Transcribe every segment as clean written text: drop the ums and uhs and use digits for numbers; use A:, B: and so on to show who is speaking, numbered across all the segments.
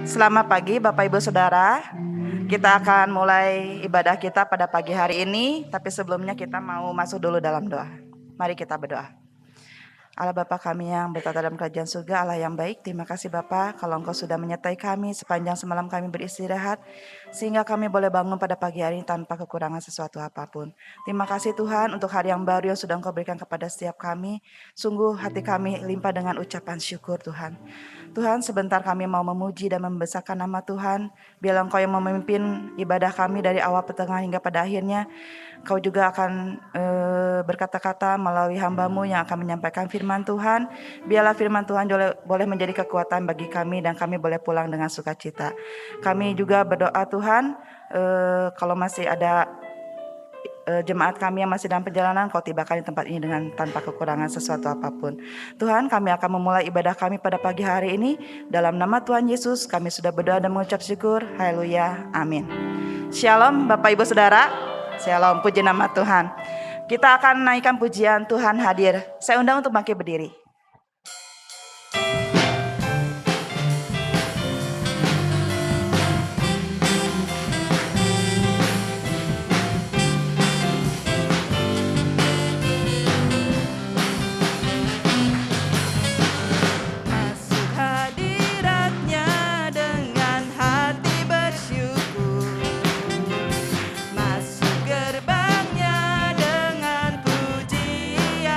A: Selamat pagi Bapak Ibu Saudara. Kita akan mulai ibadah kita pada pagi hari ini, tapi sebelumnya kita mau masuk dulu dalam doa. Mari kita berdoa. Allah Bapa kami yang bertata dalam kerajaan surga, Allah yang baik, terima kasih Bapa kalau Engkau sudah menyertai kami sepanjang semalam kami beristirahat, sehingga kami boleh bangun pada pagi hari ini tanpa kekurangan sesuatu apapun. Terima kasih Tuhan untuk hari yang baru yang sudah Engkau berikan kepada setiap kami. Sungguh hati kami limpah dengan ucapan syukur Tuhan. Tuhan, sebentar kami mau memuji dan membesarkan nama Tuhan. Biarlah Engkau yang memimpin ibadah kami dari awal, pertengahan hingga pada akhirnya. Kau juga akan berkata-kata melalui hamba-Mu yang akan menyampaikan firman Tuhan. Biarlah firman Tuhan boleh menjadi kekuatan bagi kami dan kami boleh pulang dengan sukacita. Kami juga berdoa Tuhan, kalau masih ada jemaat kami yang masih dalam perjalanan, Kau tibakan di tempat ini dengan tanpa kekurangan sesuatu apapun. Tuhan, kami akan memulai ibadah kami pada pagi hari ini. Dalam nama Tuhan Yesus, kami sudah berdoa dan mengucap syukur. Haleluya, amin. Shalom Bapak Ibu Saudara. Shalom, puji nama Tuhan. Kita akan naikkan pujian Tuhan hadir. Saya undang untuk bangkit berdiri.
B: Gerbangnya dengan pujian.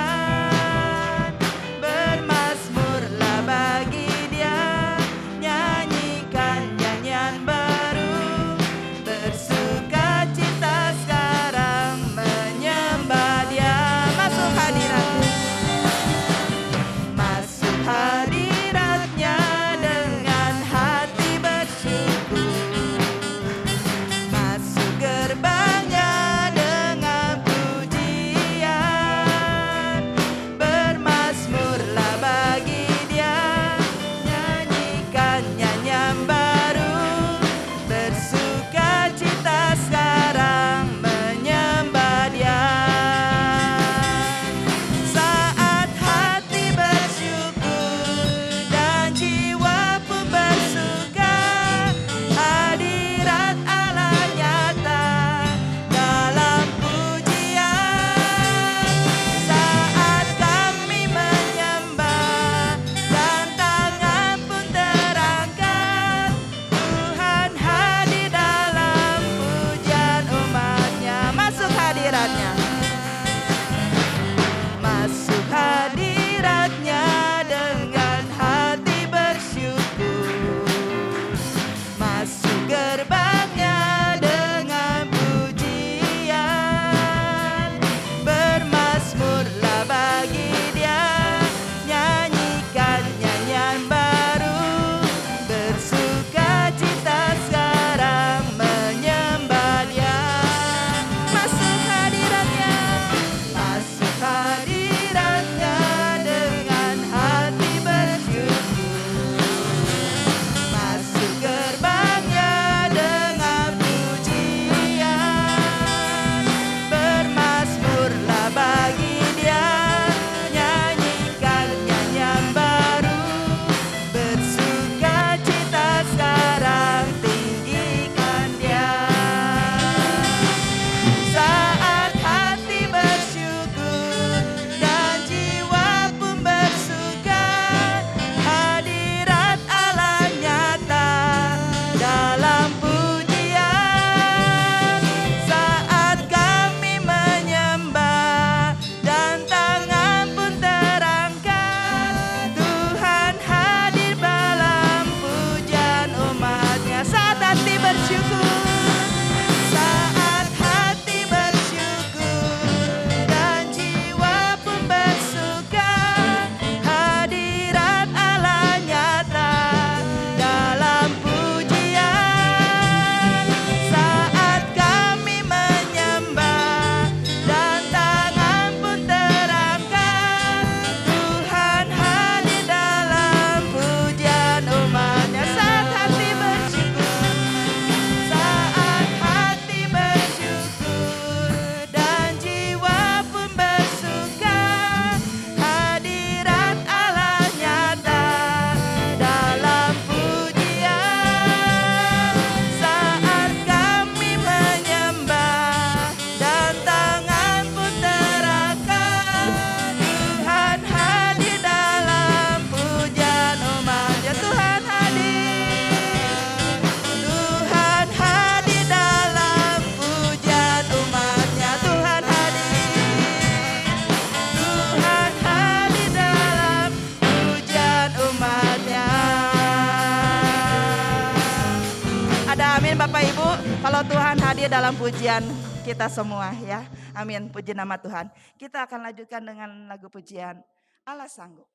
A: Bapak Ibu, kalau Tuhan hadir dalam pujian kita semua ya. Amin, puji nama Tuhan. Kita akan lanjutkan dengan lagu pujian Allah Sanggup.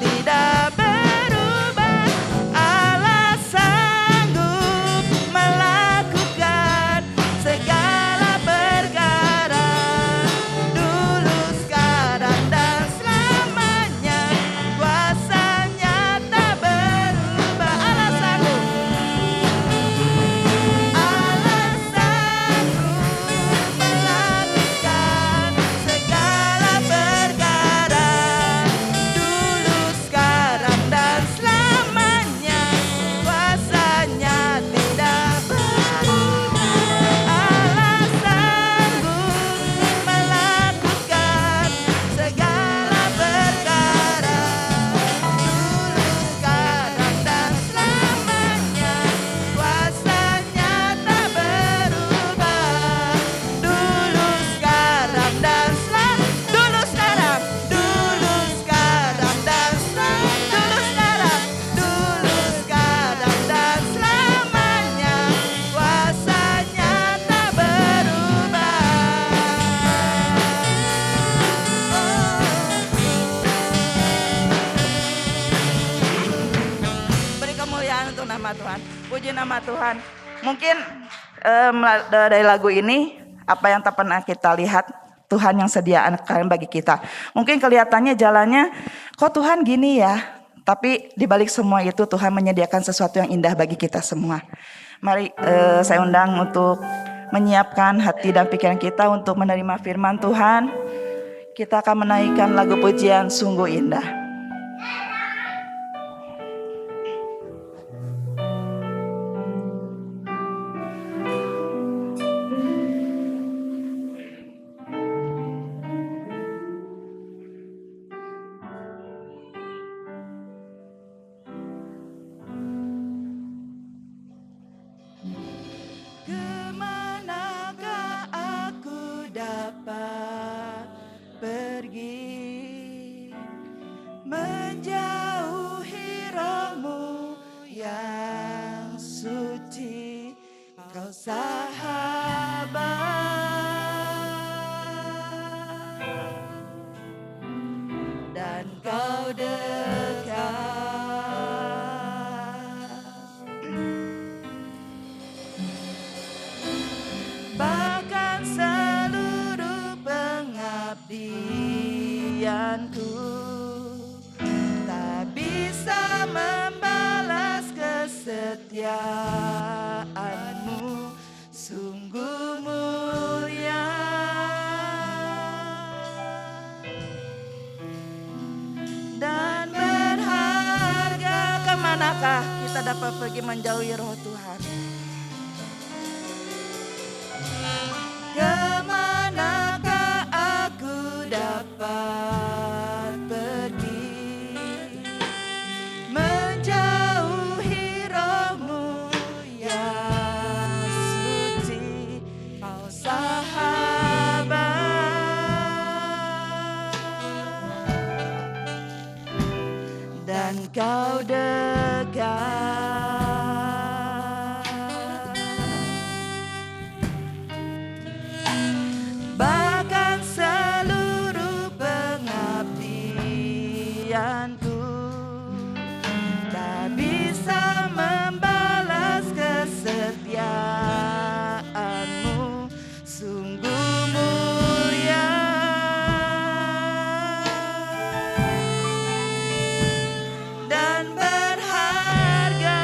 B: Tidak
A: Puji nama Tuhan. Mungkin dari lagu ini apa yang tak pernah kita lihat, Tuhan yang sediakan bagi kita. Mungkin kelihatannya jalannya kok Tuhan gini ya, tapi di balik semua itu Tuhan menyediakan sesuatu yang indah bagi kita semua. Mari saya undang untuk menyiapkan hati dan pikiran kita untuk menerima firman Tuhan. Kita akan menaikkan lagu pujian Sungguh Indah. Kita dapat pergi menjauhi roh Tuhan. Kemanakah aku dapat pergi menjauhi roh-Mu yang suci, Kau sahabat, dan Kau dekat. Bahkan seluruh pengabdianku tak bisa membalas kesetiaan-Mu, sungguh mulia dan berharga.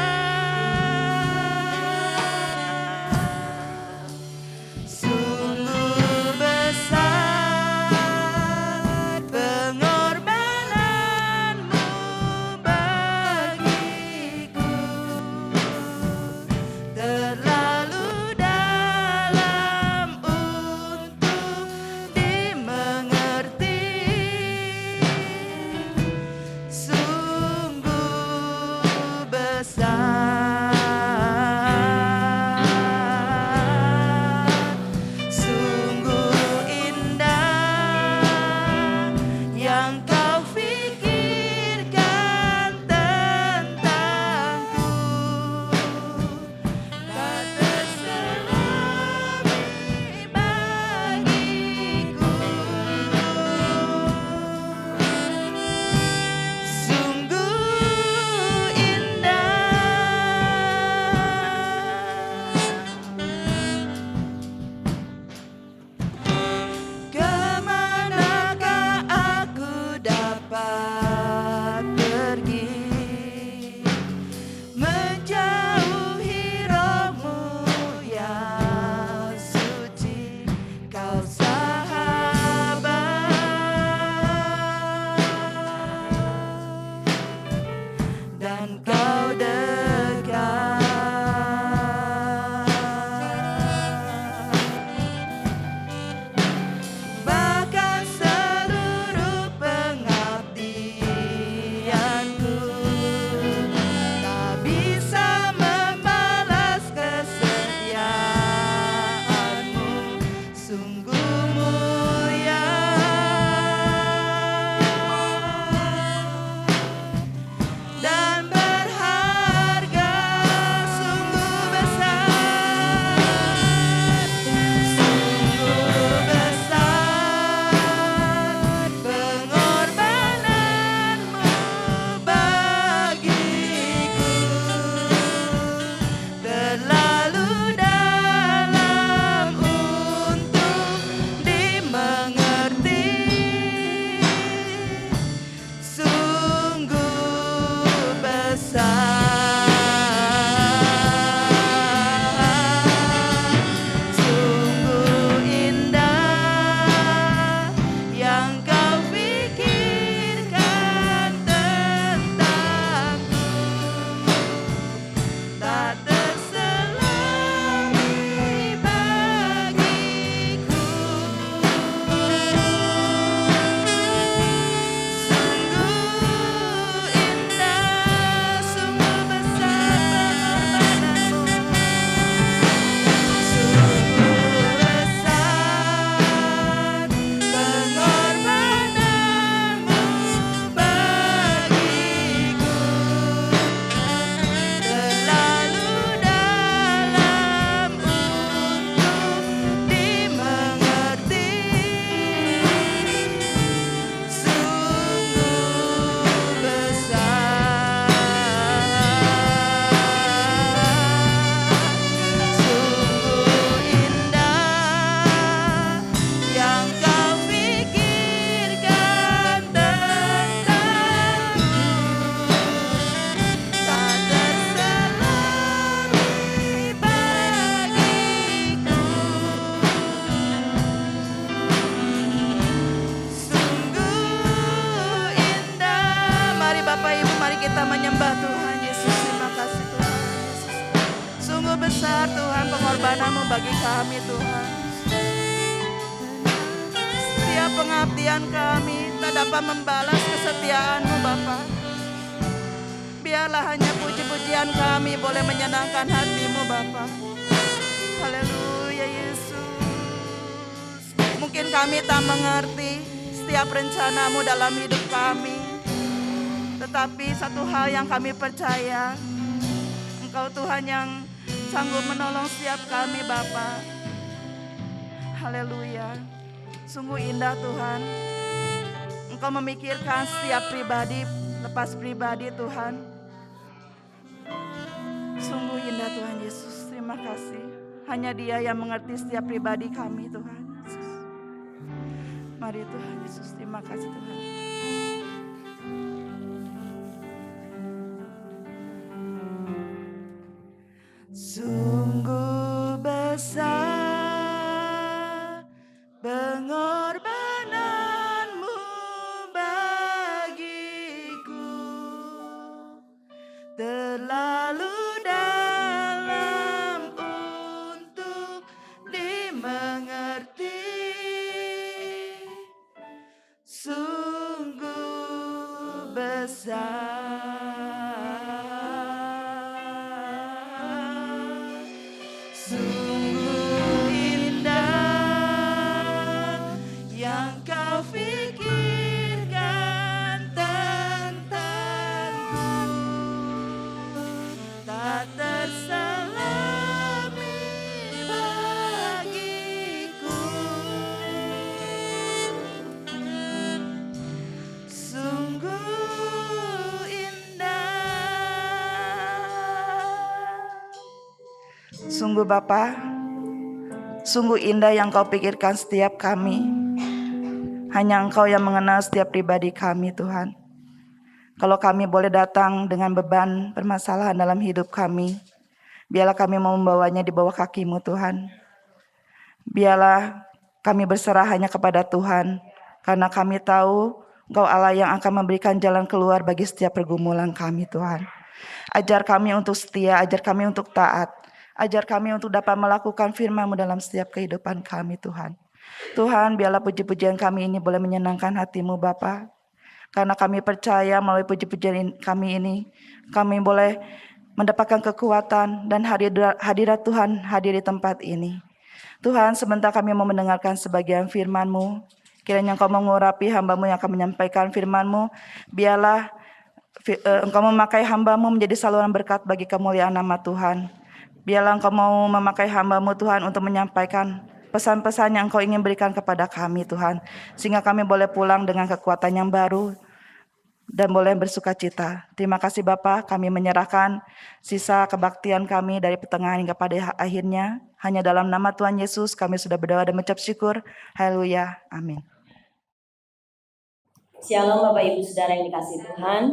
A: menyembah Tuhan Yesus. Terima kasih Tuhan Yesus. Sungguh besar Tuhan pengorbanan-Mu bagi kami Tuhan. Setiap pengabdian kami tak dapat membalas kesetiaan-Mu Bapa. Biarlah hanya puji-pujian kami boleh menyenangkan hati-Mu Bapa. Haleluya Yesus. Mungkin kami tak mengerti setiap rencana-Mu dalam hidup kami, tetapi satu hal yang kami percaya, Engkau Tuhan yang sanggup menolong setiap kami Bapa. Haleluya. Sungguh indah Tuhan, Engkau memikirkan setiap pribadi lepas pribadi Tuhan. Sungguh indah Tuhan Yesus. Terima kasih. Hanya Dia yang mengerti setiap pribadi kami Tuhan Yesus. Mari Tuhan Yesus. Terima kasih Tuhan. Sungguh besar pengorbanan-Mu bagiku, terlalu dalam untuk dimengerti. Sungguh besar, sungguh indah yang Kau pikirkan tentangku, tak terselami bagiku. Sungguh indah. Sungguh Bapa, sungguh indah yang Kau pikirkan setiap kami. Hanya Engkau yang mengenal setiap pribadi kami Tuhan. Kalau kami boleh datang dengan beban permasalahan dalam hidup kami, biarlah kami mau membawanya di bawah kaki-Mu Tuhan. Biarlah kami berserah hanya kepada Tuhan, karena kami tahu Engkau Allah yang akan memberikan jalan keluar bagi setiap pergumulan kami Tuhan. Ajar kami untuk setia, ajar kami untuk taat, ajar kami untuk dapat melakukan firman-Mu dalam setiap kehidupan kami Tuhan. Tuhan, biarlah puji-pujian kami ini boleh menyenangkan hati-Mu Bapa. Karena kami percaya melalui puji-pujian kami ini, kami boleh mendapatkan kekuatan dan hadirat Tuhan hadir di tempat ini. Tuhan, sebentar kami mau mendengarkan sebagian firman-Mu. Kiranya Engkau mengurapi hamba-Mu yang akan menyampaikan firman-Mu. Biarlah Engkau memakai hamba-Mu menjadi saluran berkat bagi kemuliaan nama Tuhan. Biarlah Engkau mau memakai hamba-Mu Tuhan untuk menyampaikan pesan-pesan yang Engkau ingin berikan kepada kami Tuhan. Sehingga kami boleh pulang dengan kekuatan yang baru dan boleh bersuka cita. Terima kasih Bapa, kami menyerahkan sisa kebaktian kami dari pertengahan hingga pada akhirnya. Hanya dalam nama Tuhan Yesus kami sudah berdoa dan mengucap syukur. Haleluya, amin.
B: Shalom Bapak Ibu Saudara yang dikasihi Tuhan.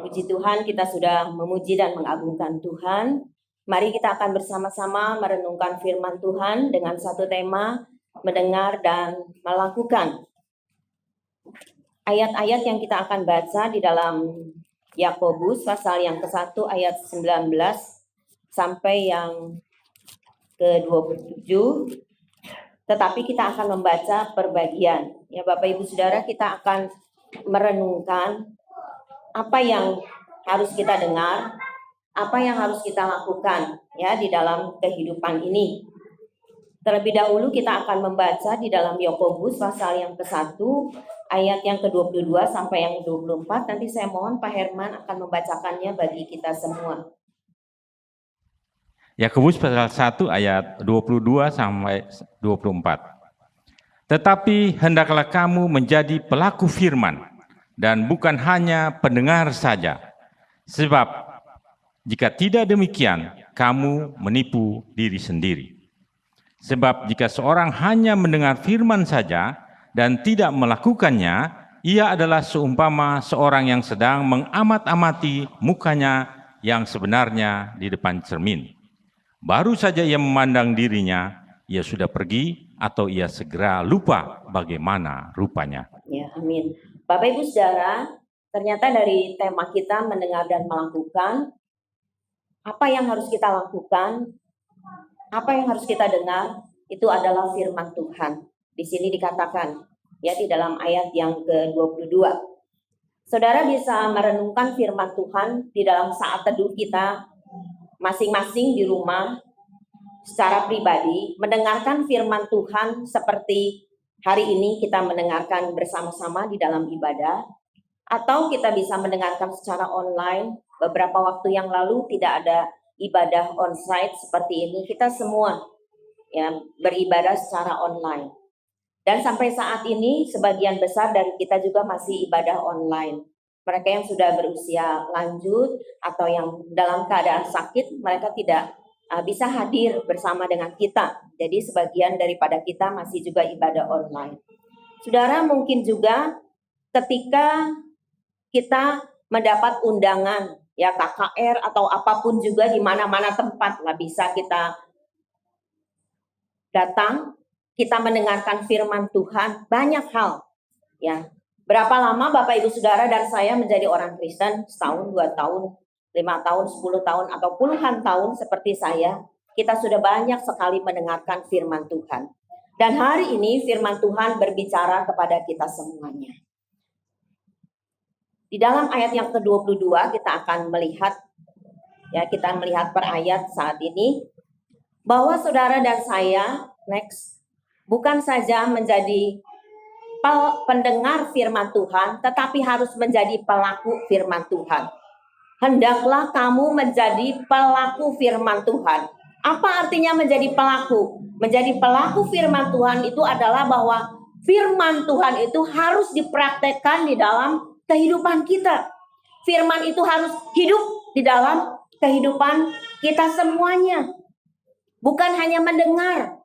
B: Puji Tuhan, kita sudah memuji dan mengagungkan Tuhan. Mari kita akan bersama-sama merenungkan firman Tuhan dengan satu tema, mendengar dan melakukan. Ayat-ayat yang kita akan baca di dalam Yakobus pasal yang ke-1 ayat 19 sampai yang ke-27. Tetapi kita akan membaca perbagian. Ya Bapak Ibu Saudara, kita akan merenungkan apa yang harus kita dengar, apa yang harus kita lakukan ya di dalam kehidupan ini. Terlebih dahulu kita akan membaca di dalam Yakobus pasal yang ke-1 ayat yang ke-22 sampai yang ke-24. Nanti saya mohon Pak Herman akan membacakannya bagi kita semua.
C: Yakobus pasal 1 ayat 22 sampai 24. Tetapi hendaklah kamu menjadi pelaku firman dan bukan hanya pendengar saja. Sebab jika tidak demikian, kamu menipu diri sendiri. Sebab jika seorang hanya mendengar firman saja dan tidak melakukannya, ia adalah seumpama seorang yang sedang mengamat-amati mukanya yang sebenarnya di depan cermin. Baru saja ia memandang dirinya, ia sudah pergi atau ia segera lupa bagaimana rupanya.
B: Ya, amin. Bapak Ibu Saudara, ternyata dari tema kita mendengar dan melakukan, apa yang harus kita lakukan, apa yang harus kita dengar, itu adalah firman Tuhan. Di sini dikatakan, ya di dalam ayat yang ke-22. Saudara bisa merenungkan firman Tuhan di dalam saat teduh kita, masing-masing di rumah, secara pribadi, mendengarkan firman Tuhan seperti hari ini kita mendengarkan bersama-sama di dalam ibadah, atau kita bisa mendengarkan secara online. Beberapa waktu yang lalu tidak ada ibadah onsite seperti ini. Kita semua ya beribadah secara online. Dan sampai saat ini sebagian besar dari kita juga masih ibadah online. Mereka yang sudah berusia lanjut atau yang dalam keadaan sakit, mereka tidak bisa hadir bersama dengan kita. Jadi sebagian daripada kita masih juga ibadah online. Saudara, mungkin juga ketika kita mendapat undangan ya KKR atau apapun juga di mana-mana tempat lah bisa kita datang, kita mendengarkan firman Tuhan, banyak hal ya. Berapa lama Bapak Ibu Saudara dan saya menjadi orang Kristen? Setahun, 2 tahun, 5 tahun, 10 tahun atau puluhan tahun seperti saya, kita sudah banyak sekali mendengarkan firman Tuhan. Dan hari ini firman Tuhan berbicara kepada kita semuanya. Di dalam ayat yang ke-22 kita akan melihat ya, kita melihat per ayat saat ini bahwa saudara dan saya bukan saja menjadi pendengar firman Tuhan, tetapi harus menjadi pelaku firman Tuhan. Hendaklah kamu menjadi pelaku firman Tuhan. Apa artinya menjadi pelaku? Menjadi pelaku firman Tuhan itu adalah bahwa firman Tuhan itu harus dipraktekkan di dalam kehidupan kita. Firman itu harus hidup di dalam kehidupan kita semuanya. Bukan hanya mendengar.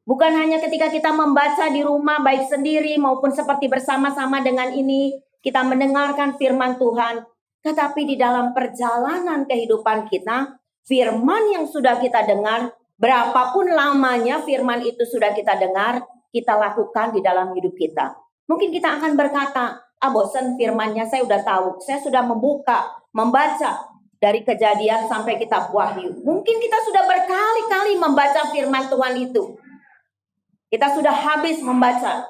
B: Bukan hanya ketika kita membaca di rumah baik sendiri maupun seperti bersama-sama dengan ini kita mendengarkan firman Tuhan. Tetapi di dalam perjalanan kehidupan kita, firman yang sudah kita dengar, berapapun lamanya firman itu sudah kita dengar, kita lakukan di dalam hidup kita. Mungkin kita akan berkata, bosan firmannya saya udah tahu, saya sudah membaca dari Kejadian sampai kitab Wahyu. Mungkin kita sudah berkali-kali membaca firman Tuhan itu. Kita sudah habis membaca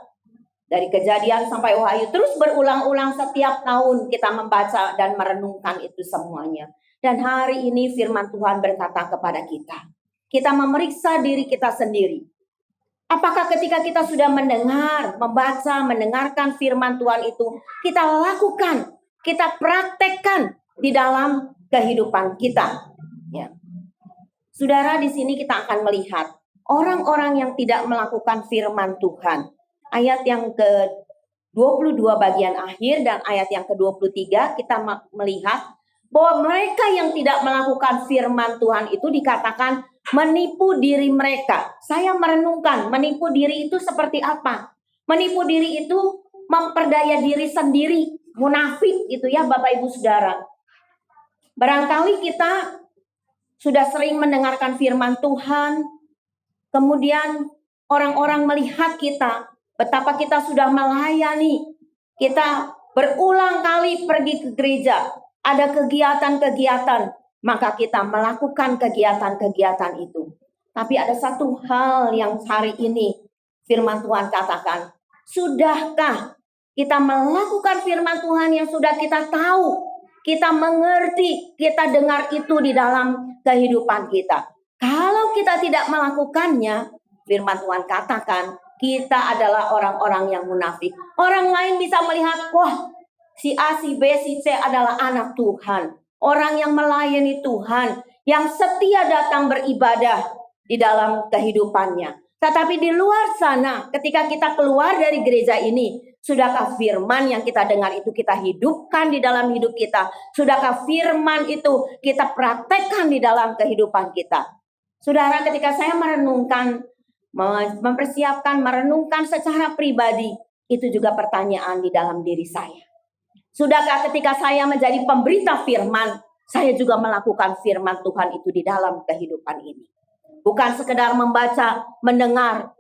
B: dari Kejadian sampai Wahyu. Terus berulang-ulang setiap tahun kita membaca dan merenungkan itu semuanya. Dan hari ini firman Tuhan berkata kepada kita. Kita memeriksa diri kita sendiri. Apakah ketika kita sudah mendengar, membaca, mendengarkan firman Tuhan itu, kita lakukan, kita praktekkan di dalam kehidupan kita. Ya. Saudara, di sini kita akan melihat orang-orang yang tidak melakukan firman Tuhan. Ayat yang ke-22 bagian akhir dan ayat yang ke-23 kita melihat bahwa mereka yang tidak melakukan firman Tuhan itu dikatakan menipu diri mereka. Saya merenungkan menipu diri itu seperti apa? Menipu diri itu memperdaya diri sendiri, munafik gitu ya Bapak Ibu Saudara. Barangkali kita sudah sering mendengarkan firman Tuhan, kemudian orang-orang melihat kita, betapa kita sudah melayani. Kita berulang kali pergi ke gereja, ada kegiatan-kegiatan, maka kita melakukan kegiatan-kegiatan itu. Tapi ada satu hal yang hari ini firman Tuhan katakan, sudahkah kita melakukan firman Tuhan yang sudah kita tahu, kita mengerti, kita dengar itu di dalam kehidupan kita? Kalau kita tidak melakukannya, firman Tuhan katakan, kita adalah orang-orang yang munafik. Orang lain bisa melihat, wah, si A, si B, si C adalah anak Tuhan. Orang yang melayani Tuhan, yang setia datang beribadah di dalam kehidupannya. Tetapi di luar sana, ketika kita keluar dari gereja ini, sudahkah firman yang kita dengar itu kita hidupkan di dalam hidup kita? Sudahkah firman itu kita praktekkan di dalam kehidupan kita? Saudara, ketika saya merenungkan, mempersiapkan, merenungkan secara pribadi, itu juga pertanyaan di dalam diri saya. Sudahkah ketika saya menjadi pemberita firman, saya juga melakukan firman Tuhan itu di dalam kehidupan ini? Bukan sekedar membaca, mendengar,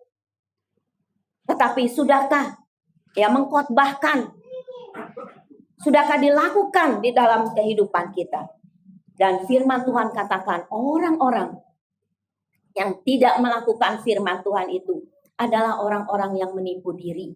B: tetapi sudahkah ya mengkhotbahkan Sudahkah dilakukan di dalam kehidupan kita? Dan firman Tuhan katakan orang-orang yang tidak melakukan firman Tuhan itu adalah orang-orang yang menipu diri,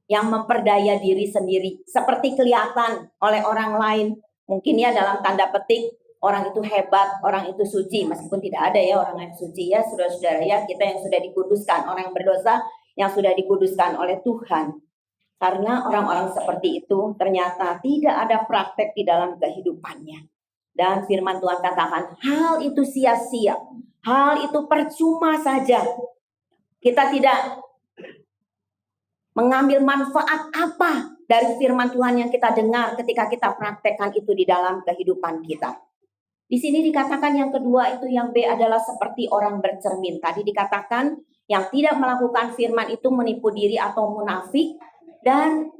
B: yang memperdaya diri sendiri, seperti kelihatan oleh orang lain. Mungkin ya dalam tanda petik, orang itu hebat, orang itu suci, meskipun tidak ada ya orang yang suci ya, saudara-saudara ya, kita yang sudah dikuduskan, orang yang berdosa yang sudah dikuduskan oleh Tuhan. Karena orang-orang seperti itu ternyata tidak ada praktek di dalam kehidupannya. Dan firman Tuhan katakan, hal itu sia-sia, hal itu percuma saja. Kita tidak mengambil manfaat apa dari firman Tuhan yang kita dengar ketika kita praktekkan itu di dalam kehidupan kita. Di sini dikatakan yang kedua itu yang B adalah seperti orang bercermin. Tadi dikatakan yang tidak melakukan firman itu menipu diri atau munafik. Dan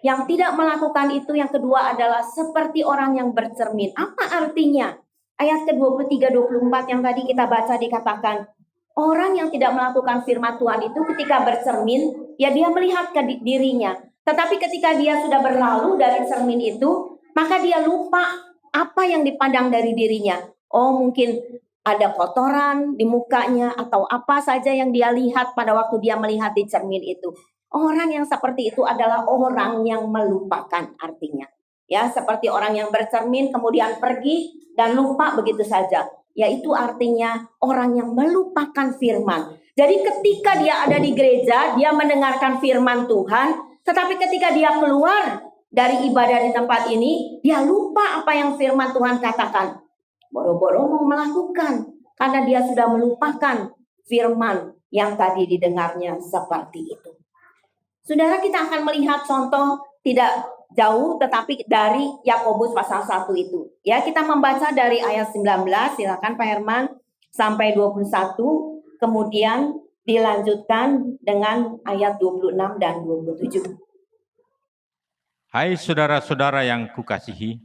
B: yang tidak melakukan itu yang kedua adalah seperti orang yang bercermin. Apa artinya? Ayat ke-23-24 yang tadi kita baca dikatakan, orang yang tidak melakukan firman Tuhan itu ketika bercermin, ya dia melihat ke dirinya. Tetapi ketika dia sudah berlalu dari cermin itu, maka dia lupa apa yang dipandang dari dirinya. Oh, mungkin ada kotoran di mukanya atau apa saja yang dia lihat pada waktu dia melihat di cermin itu. Orang yang seperti itu adalah orang yang melupakan artinya. Ya, seperti orang yang bercermin kemudian pergi dan lupa begitu saja. Yaitu artinya orang yang melupakan firman. Jadi ketika dia ada di gereja, dia mendengarkan firman Tuhan, tetapi ketika dia keluar dari ibadah di tempat ini, dia lupa apa yang firman Tuhan katakan. Boro-boro mau melakukan karena dia sudah melupakan firman yang tadi didengarnya seperti itu. Saudara, kita akan melihat contoh tidak jauh tetapi dari Yakobus pasal 1 itu. Ya, kita membaca dari ayat 19, silakan Pak Herman, sampai 21, kemudian dilanjutkan dengan ayat 26 dan 27.
C: Hai saudara-saudara yang kukasihi,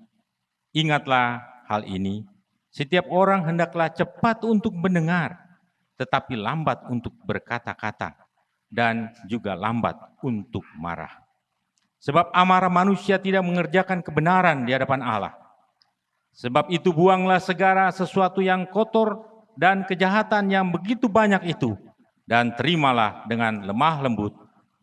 C: ingatlah hal ini. Setiap orang hendaklah cepat untuk mendengar, tetapi lambat untuk berkata-kata, dan juga lambat untuk marah. Sebab amarah manusia tidak mengerjakan kebenaran di hadapan Allah. Sebab itu buanglah segala sesuatu yang kotor dan kejahatan yang begitu banyak itu, dan terimalah dengan lemah lembut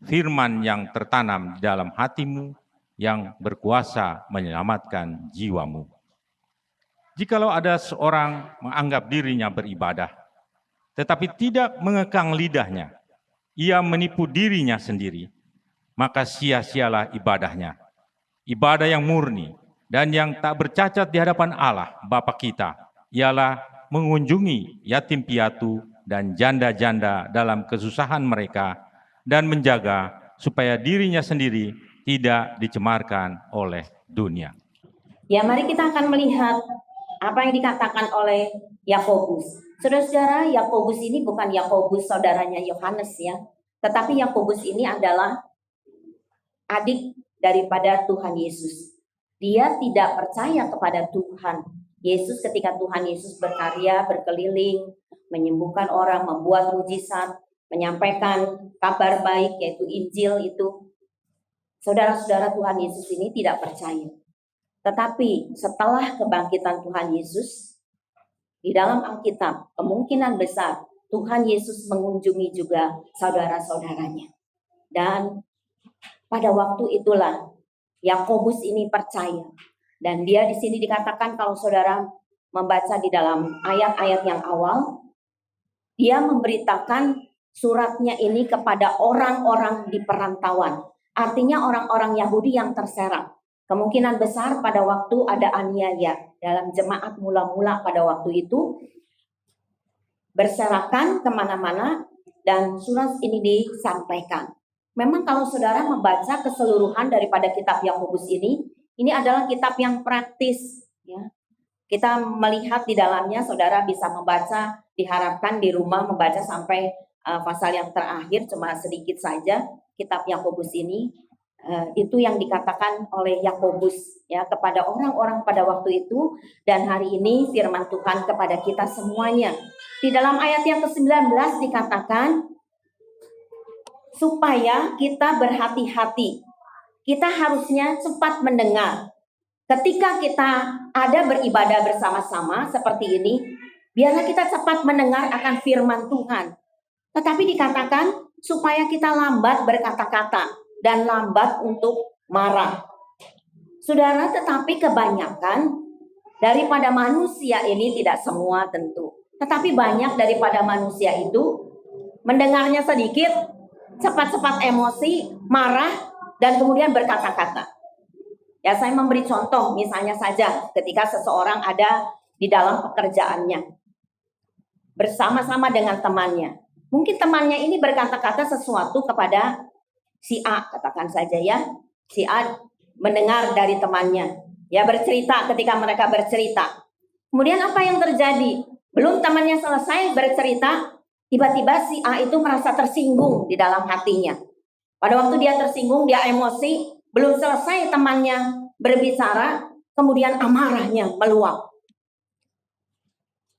C: firman yang tertanam di dalam hatimu, yang berkuasa menyelamatkan jiwamu. Jikalau ada seorang menganggap dirinya beribadah, tetapi tidak mengekang lidahnya, ia menipu dirinya sendiri, maka sia-sialah ibadahnya. Ibadah yang murni dan yang tak bercacat di hadapan Allah Bapa kita ialah mengunjungi yatim piatu dan janda-janda dalam kesusahan mereka dan menjaga supaya dirinya sendiri tidak dicemarkan oleh dunia.
B: Ya, mari kita akan melihat apa yang dikatakan oleh Yakobus. Saudara-saudara, Yakobus ini bukan Yakobus saudaranya Yohanes ya, tetapi Yakobus ini adalah adik daripada Tuhan Yesus. Dia tidak percaya kepada Tuhan Yesus ketika Tuhan Yesus berkarya, berkeliling, menyembuhkan orang, membuat mujizat, menyampaikan kabar baik yaitu Injil itu. Saudara-saudara, Tuhan Yesus ini tidak percaya. Tetapi setelah kebangkitan Tuhan Yesus, di dalam Alkitab, kemungkinan besar Tuhan Yesus mengunjungi juga saudara-saudaranya. Dan pada waktu itulah Yakobus ini percaya. Dan dia di sini dikatakan kalau saudara membaca di dalam ayat-ayat yang awal, dia memberitakan suratnya ini kepada orang-orang di perantauan. Artinya orang-orang Yahudi yang terserak. Kemungkinan besar pada waktu ada aniaya dalam jemaat mula-mula pada waktu itu berserakan kemana-mana dan surat ini disampaikan. Memang kalau saudara membaca keseluruhan daripada kitab Yakobus ini adalah kitab yang praktis. Ya. Kita melihat di dalamnya, saudara bisa membaca, diharapkan di rumah membaca sampai pasal yang terakhir, cuma sedikit saja kitab Yakobus ini. Itu yang dikatakan oleh Yakobus ya kepada orang-orang pada waktu itu, dan hari ini firman Tuhan kepada kita semuanya. Di dalam ayat yang ke-19 dikatakan supaya kita berhati-hati kita harusnya cepat mendengar. Ketika kita ada beribadah bersama-sama seperti ini, biarlah kita cepat mendengar akan firman Tuhan. Tetapi dikatakan supaya kita lambat berkata-kata dan lambat untuk marah. Saudara, tetapi kebanyakan daripada manusia ini, tidak semua tentu, tetapi banyak daripada manusia itu mendengarnya sedikit, cepat-cepat emosi, marah, dan kemudian berkata-kata. Ya, saya memberi contoh, misalnya saja ketika seseorang ada di dalam pekerjaannya bersama-sama dengan temannya. Mungkin temannya ini berkata-kata sesuatu kepada si A, katakan saja ya. Si A mendengar dari temannya, ya, bercerita. Ketika mereka bercerita, kemudian apa yang terjadi? Belum temannya selesai bercerita, tiba-tiba si A itu merasa tersinggung di dalam hatinya. Pada waktu dia tersinggung, dia emosi, belum selesai temannya berbicara, kemudian amarahnya meluap.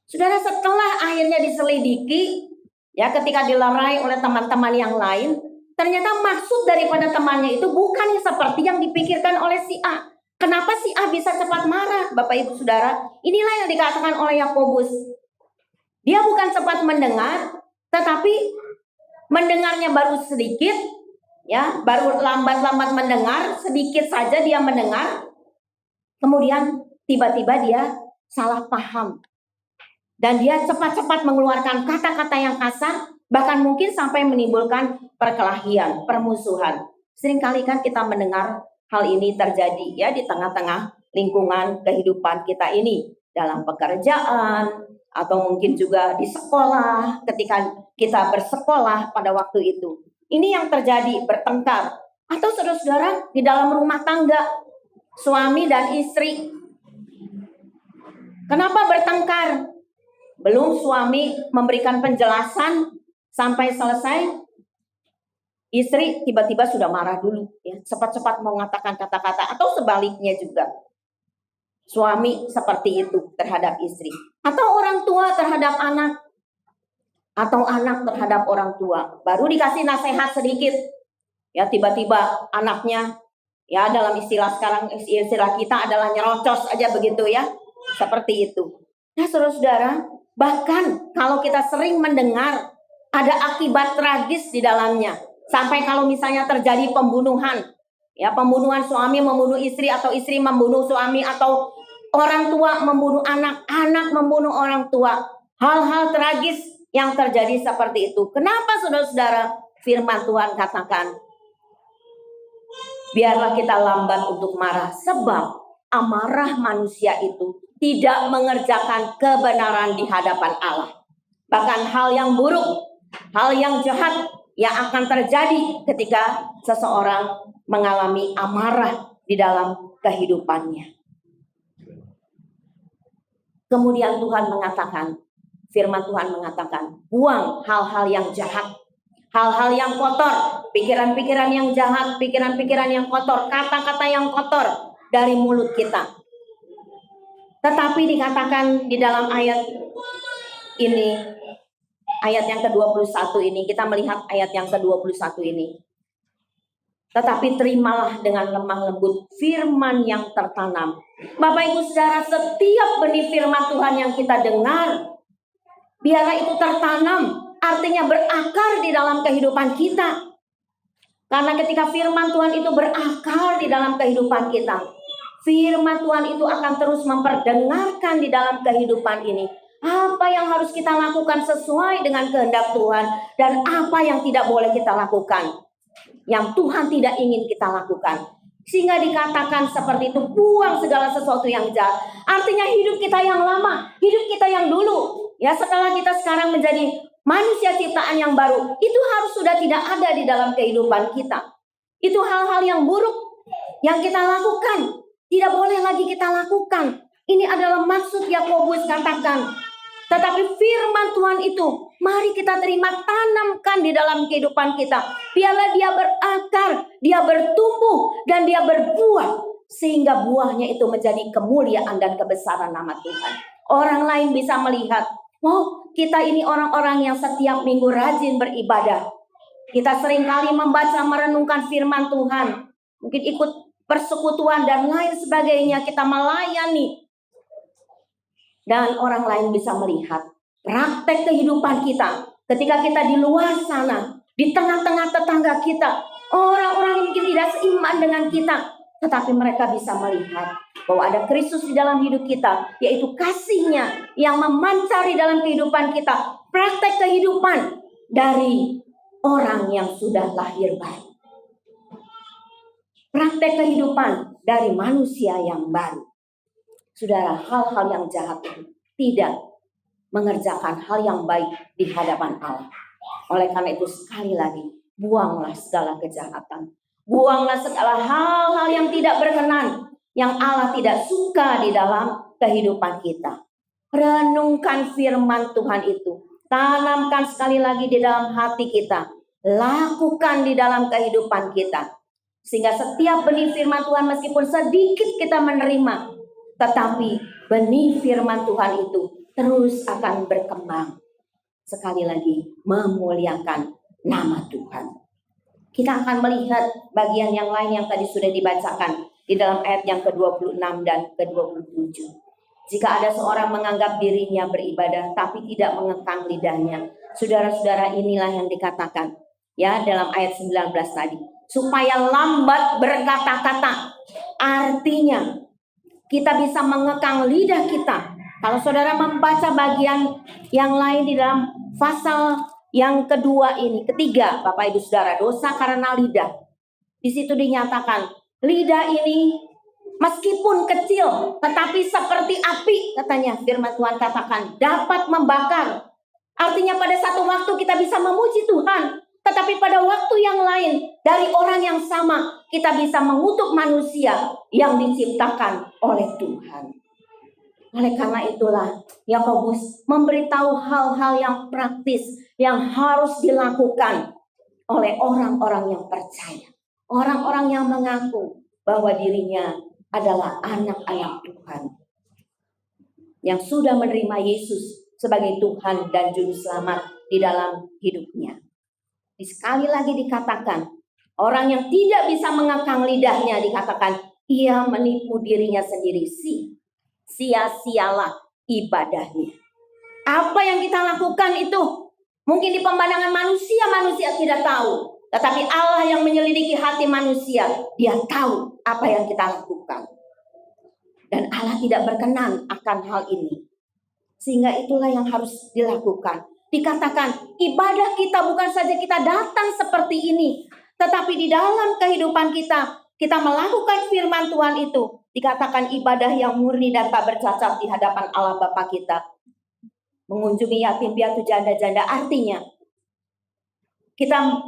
B: Saudara, setelah akhirnya diselidiki, ya, ketika dilerai oleh teman-teman yang lain, ternyata maksud daripada temannya itu bukan seperti yang dipikirkan oleh si A. Kenapa si A bisa cepat marah? Bapak Ibu Saudara, inilah yang dikatakan oleh Yakobus. Dia bukan cepat mendengar, tetapi mendengarnya baru sedikit, ya, baru lambat-lambat mendengar, sedikit saja dia mendengar. Kemudian tiba-tiba dia salah paham. Dan dia cepat-cepat mengeluarkan kata-kata yang kasar, bahkan mungkin sampai menimbulkan perkelahian, permusuhan. Seringkali kan kita mendengar hal ini terjadi, ya, di tengah-tengah lingkungan kehidupan kita ini, dalam pekerjaan, atau mungkin juga di sekolah, ketika kita bersekolah pada waktu itu. Ini yang terjadi, bertengkar. Atau saudara-saudara di dalam rumah tangga, suami dan istri. Kenapa bertengkar? Belum suami memberikan penjelasan sampai selesai, istri tiba-tiba sudah marah dulu, ya, cepat-cepat mengatakan kata-kata, atau sebaliknya juga. Suami seperti itu terhadap istri, atau orang tua terhadap anak, atau anak terhadap orang tua. Baru dikasih nasihat sedikit, ya, tiba-tiba anaknya, ya, dalam istilah sekarang, istilah kita adalah nyerocos aja begitu, ya, seperti itu. Nah, saudara-saudara, bahkan kalau kita sering mendengar ada akibat tragis di dalamnya, sampai kalau misalnya terjadi pembunuhan, ya, pembunuhan, suami membunuh istri, atau istri membunuh suami, atau orang tua membunuh anak, anak membunuh orang tua. Hal-hal tragis yang terjadi seperti itu. Kenapa, saudara-saudara? Firman Tuhan katakan, biarlah kita lambat untuk marah, sebab amarah manusia itu tidak mengerjakan kebenaran di hadapan Allah. Bahkan hal yang buruk, hal yang jahat yang akan terjadi ketika seseorang mengalami amarah di dalam kehidupannya. Kemudian Tuhan mengatakan, firman Tuhan mengatakan, buang hal-hal yang jahat, hal-hal yang kotor, pikiran-pikiran yang jahat, pikiran-pikiran yang kotor, kata-kata yang kotor dari mulut kita. Tetapi dikatakan di dalam ayat ini, ayat yang ke-21 ini, kita melihat ayat yang ke-21 ini. Tetapi terimalah dengan lemah lembut firman yang tertanam. Bapak Ibu Saudara, setiap benih firman Tuhan yang kita dengar, biarlah itu tertanam, artinya berakar di dalam kehidupan kita. Karena ketika firman Tuhan itu berakar di dalam kehidupan kita, firman Tuhan itu akan terus memperdengarkan di dalam kehidupan ini. Apa yang harus kita lakukan sesuai dengan kehendak Tuhan, dan apa yang tidak boleh kita lakukan, yang Tuhan tidak ingin kita lakukan. Sehingga dikatakan seperti itu, buang segala sesuatu yang jahat. Artinya hidup kita yang lama, hidup kita yang dulu, ya, setelah kita sekarang menjadi manusia ciptaan yang baru, itu harus sudah tidak ada di dalam kehidupan kita. Itu hal-hal yang buruk yang kita lakukan, tidak boleh lagi kita lakukan. Ini adalah maksud Yakobus katakan. Tetapi firman Tuhan itu, mari kita terima, tanamkan di dalam kehidupan kita. Biarlah dia berakar, dia bertumbuh, dan dia berbuah. Sehingga buahnya itu menjadi kemuliaan dan kebesaran nama Tuhan. Orang lain bisa melihat, oh, kita ini orang-orang yang setiap minggu rajin beribadah. Kita seringkali membaca, merenungkan firman Tuhan. mungkin ikut persekutuan dan lain sebagainya, kita melayani. Dan orang lain bisa melihat praktek kehidupan kita. Ketika kita di luar sana, di tengah-tengah tetangga kita, orang-orang yang mungkin tidak seiman dengan kita, tetapi mereka bisa melihat bahwa ada Kristus di dalam hidup kita, yaitu kasih-Nya yang memancar di dalam kehidupan kita. Praktek kehidupan dari orang yang sudah lahir baru. Praktek kehidupan dari manusia yang baru. Saudara, hal-hal yang jahat itu tidak mengerjakan hal yang baik di hadapan Allah. Oleh karena itu sekali lagi, buanglah segala kejahatan. Buanglah segala hal-hal yang tidak berkenan, yang Allah tidak suka di dalam kehidupan kita. Renungkan firman Tuhan itu. Tanamkan sekali lagi di dalam hati kita. Lakukan di dalam kehidupan kita. Sehingga setiap benih firman Tuhan meskipun sedikit kita menerima, tetapi benih firman Tuhan itu terus akan berkembang. Sekali lagi memuliakan nama Tuhan. Kita akan melihat bagian yang lain yang tadi sudah dibacakan di dalam ayat yang ke-26 dan ke-27. Jika ada seorang menganggap dirinya beribadah tapi tidak mengekang lidahnya, saudara-saudara, inilah yang dikatakan ya dalam ayat 19 tadi, supaya lambat berkata-kata. Artinya kita bisa mengekang lidah kita. Kalau saudara membaca bagian yang lain di dalam pasal yang kedua ini, ketiga, Bapak Ibu Saudara, dosa karena lidah. Di situ dinyatakan, lidah ini meskipun kecil, tetapi seperti api, katanya firman Tuhan katakan, dapat membakar. Artinya pada satu waktu kita bisa memuji Tuhan, tetapi pada waktu yang lain, dari orang yang sama, kita bisa mengutuk manusia yang diciptakan oleh Tuhan. Oleh karena itulah, Yakobus memberitahu hal-hal yang praktis, yang harus dilakukan oleh orang-orang yang percaya. Orang-orang yang mengaku bahwa dirinya adalah anak-anak Tuhan. Yang sudah menerima Yesus sebagai Tuhan dan Juru Selamat di dalam hidupnya. Sekali lagi dikatakan, orang yang tidak bisa mengekang lidahnya dikatakan, ia menipu dirinya sendiri. Sia-sialah ibadahnya. Apa yang kita lakukan itu mungkin di pemandangan manusia tidak tahu. Tetapi Allah yang menyelidiki hati manusia, Dia tahu apa yang kita lakukan. Dan Allah tidak berkenan akan hal ini. Sehingga itulah yang harus dilakukan. Dikatakan ibadah kita bukan saja kita datang seperti ini, tetapi di dalam kehidupan kita melakukan firman Tuhan itu. Dikatakan ibadah yang murni dan tak bercacat di hadapan Allah Bapa kita. Mengunjungi yatim piatu janda-janda, artinya kita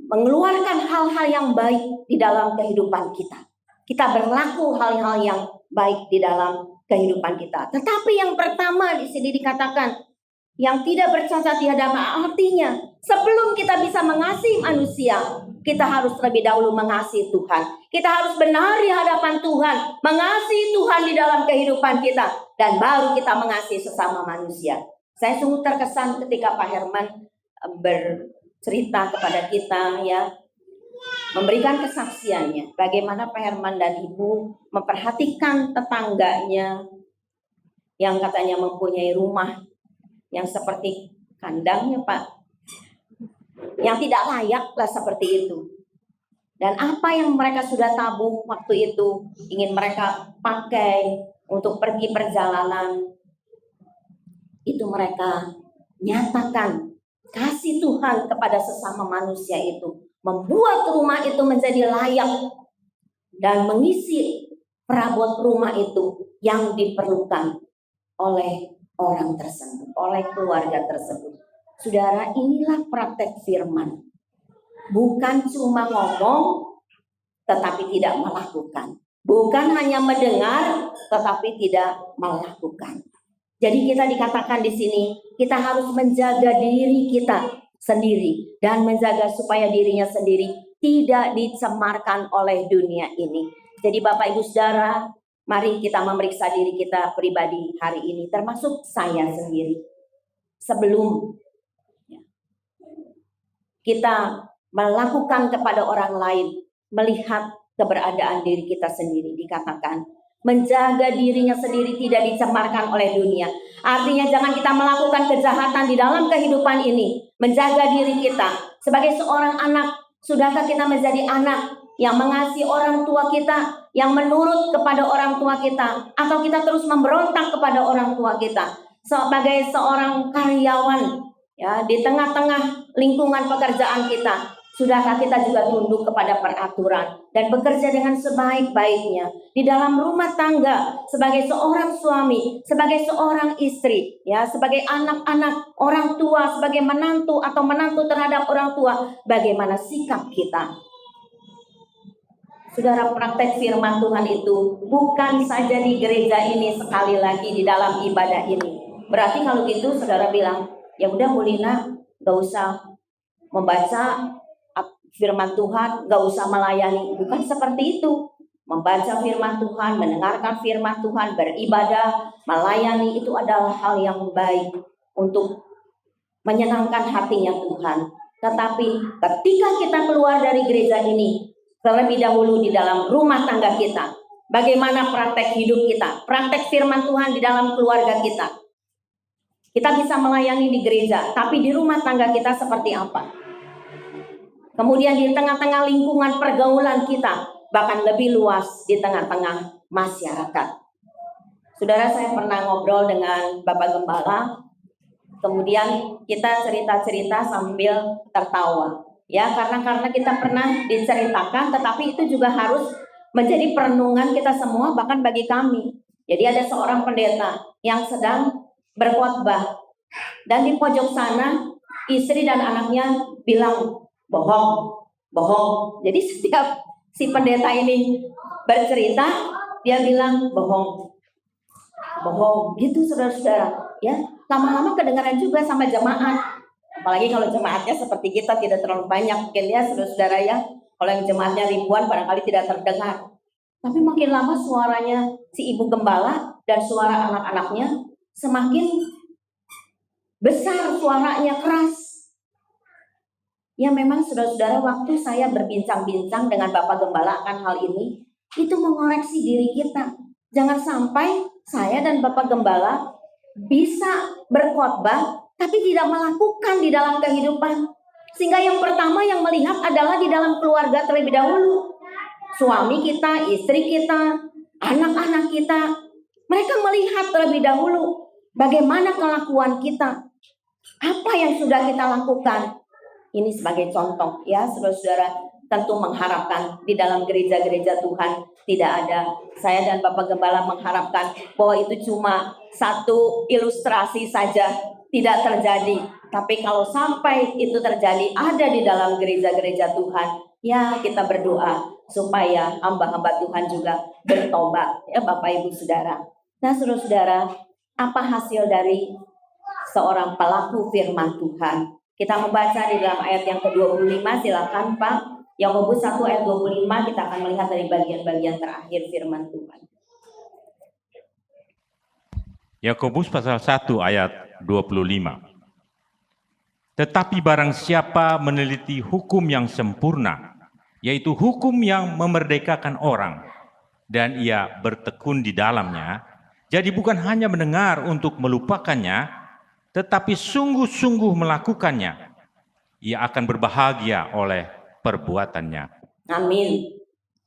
B: mengeluarkan hal-hal yang baik di dalam kehidupan kita. Kita berlaku hal-hal yang baik di dalam kehidupan kita. Tetapi yang pertama di sini dikatakan yang tidak bercacat di hadapan, artinya sebelum kita bisa mengasihi manusia, kita harus terlebih dahulu mengasihi Tuhan. Kita harus benar di hadapan Tuhan, mengasihi Tuhan di dalam kehidupan kita, dan baru kita mengasihi sesama manusia. Saya sungguh terkesan ketika Pak Herman bercerita kepada kita, ya, memberikan kesaksiannya bagaimana Pak Herman dan Ibu memperhatikan tetangganya yang katanya mempunyai rumah yang seperti kandangnya Pak, yang tidak layak lah seperti itu. Dan apa yang mereka sudah tabung waktu itu ingin mereka pakai untuk pergi perjalanan, itu mereka nyatakan kasih Tuhan kepada sesama manusia itu, membuat rumah itu menjadi layak dan mengisi perabot rumah itu yang diperlukan oleh orang tersebut, oleh keluarga tersebut. Saudara, inilah praktek firman. Bukan cuma ngomong, tetapi tidak melakukan. Bukan hanya mendengar, tetapi tidak melakukan. Jadi kita dikatakan di sini, kita harus menjaga diri kita sendiri dan menjaga supaya dirinya sendiri tidak dicemarkan oleh dunia ini. Jadi Bapak Ibu Saudara, mari kita memeriksa diri kita pribadi hari ini, termasuk saya sendiri. Sebelum kita melakukan kepada orang lain, melihat keberadaan diri kita sendiri. Dikatakan menjaga dirinya sendiri tidak dicemarkan oleh dunia. Artinya jangan kita melakukan kejahatan di dalam kehidupan ini. Menjaga diri kita sebagai seorang anak. Sudahkah kita menjadi anak yang mengasihi orang tua kita, yang menurut kepada orang tua kita, atau kita terus memberontak kepada orang tua kita? Sebagai seorang karyawan, ya, di tengah-tengah lingkungan pekerjaan kita, sudahkah kita juga tunduk kepada peraturan dan bekerja dengan sebaik-baiknya di dalam rumah tangga, sebagai seorang suami, sebagai seorang istri, ya, sebagai anak-anak orang tua, sebagai menantu atau menantu terhadap orang tua, bagaimana sikap kita? Saudara, praktek firman Tuhan itu bukan saja di gereja ini, sekali lagi di dalam ibadah ini. Berarti kalau gitu saudara bilang, ya udah Mulina, gak usah membaca firman Tuhan, gak usah melayani. Bukan seperti itu. Membaca firman Tuhan, mendengarkan firman Tuhan, beribadah, melayani, itu adalah hal yang baik untuk menyenangkan hatinya Tuhan. Tetapi ketika kita keluar dari gereja ini, terlebih dahulu di dalam rumah tangga kita, bagaimana praktek hidup kita, praktek firman Tuhan di dalam keluarga kita. Kita bisa melayani di gereja, tapi di rumah tangga kita seperti apa? Kemudian di tengah-tengah lingkungan pergaulan kita, bahkan lebih luas di tengah-tengah masyarakat. Saudara, saya pernah ngobrol dengan Bapak Gembala, kemudian kita cerita-cerita sambil tertawa. Ya, karena kita pernah diceritakan, tetapi itu juga harus menjadi perenungan kita semua, bahkan bagi kami. Jadi ada seorang pendeta yang sedang berkhotbah, dan di pojok sana istri dan anaknya bilang, bohong, bohong. Jadi setiap si pendeta ini bercerita, dia bilang bohong, bohong. Gitu saudara-saudara. Ya, lama-lama kedengaran juga sama jemaat. Apalagi kalau jemaatnya seperti kita tidak terlalu banyak, mungkin ya saudara-saudara ya. Kalau yang jemaatnya ribuan barangkali tidak terdengar. Tapi makin lama suaranya si ibu gembala dan suara anak-anaknya semakin besar, suaranya keras. Ya memang saudara-saudara, waktu saya berbincang-bincang dengan Bapak Gembala akan hal ini, itu mengoreksi diri kita. Jangan sampai saya dan Bapak Gembala bisa berkhotbah tapi tidak melakukan di dalam kehidupan. Sehingga yang pertama yang melihat adalah di dalam keluarga terlebih dahulu. Suami kita, istri kita, anak-anak kita. Mereka melihat terlebih dahulu bagaimana kelakuan kita. Apa yang sudah kita lakukan. Ini sebagai contoh ya saudara-saudara. Tentu mengharapkan di dalam gereja-gereja Tuhan tidak ada. Saya dan Bapak Gembala mengharapkan bahwa itu cuma satu ilustrasi saja, tidak terjadi. Tapi kalau sampai itu terjadi ada di dalam gereja-gereja Tuhan, ya kita berdoa supaya hamba-hamba Tuhan juga bertobat ya Bapak Ibu Saudara. Nah saudara-saudara, apa hasil dari seorang pelaku firman Tuhan? Kita membaca di dalam ayat yang ke-25, silakan Pak. Yakobus 1 ayat 25, kita akan melihat dari bagian-bagian terakhir firman Tuhan.
C: Yakobus pasal 1 ayat 25. Tetapi barang siapa meneliti hukum yang sempurna, yaitu hukum yang memerdekakan orang, dan ia bertekun di dalamnya, jadi bukan hanya mendengar untuk melupakannya, tetapi sungguh-sungguh melakukannya, ia akan berbahagia oleh perbuatannya.
B: Amin.